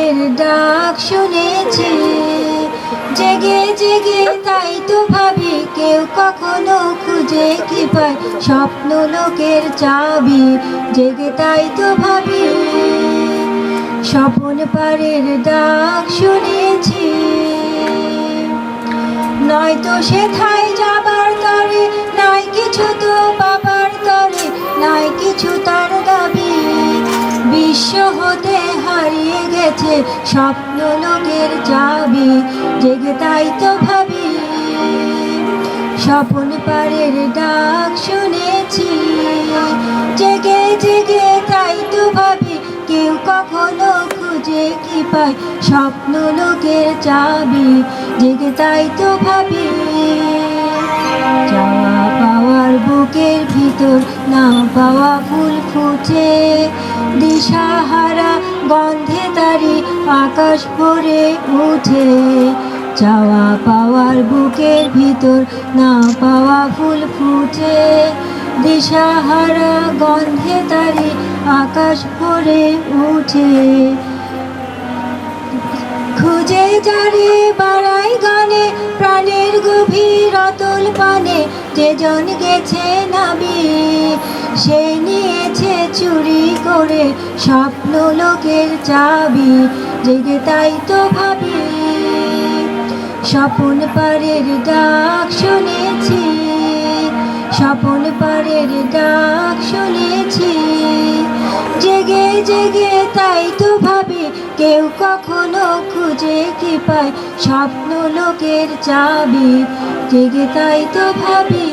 পারের ডাক শুনেছি, জেগে জেগে তাই তো ভাবি কেউ কখনো খুঁজে কি পায় স্বপ্ন লোকের চাবি, জেগে তাই তো ভাবি স্বপন পারের ডাক শুনেছি। নয়তো সেথায় যাবার তরে নাই কিছু তো পাবার তরে নাই কিছু তার দাবি, বিশ্ব হতে হারিয়ে গেছে স্বপ্ন লোকের চাবি, জেগে তাই তো ভাবি স্বপন পারের ডাক শুনেছি, জেগে জেগে তাই তো ভাবি কেউ কখনো খুঁজে কি পায় স্বপ্ন লোকের চাবি, জেগে তাই তো ভাবি চাওয়া পাওয়ার বুকের ভিতর না পাওয়া ফুল ফুটে, দিশাহারা গন্ধে তারি আকাশ ভরে উঠে, চাওয়া পাওয়ার বুকের ভিতর না পাওয়া ফুল ফুটে, দিশাহারা গন্ধে তারি আকাশ ভরে উঠে, খুঁজে যারে বাড়াই গানে প্রাণের গভীর অতল পানে, যে জন গেছে নাবি সে নিয়েছে চুরি করে স্বপ্ন লোকের চাবি, জেগে তাই তো ভাবি স্বপন পারের ডাক শুনেছি, স্বপন পারের ডাক শুনেছি, জেগে জেগে তাই তো ভাবি কেউ কখনো খুঁজে কি পায় স্বপ্ন লোকের চাবি, জেগে তাই তো ভাবি।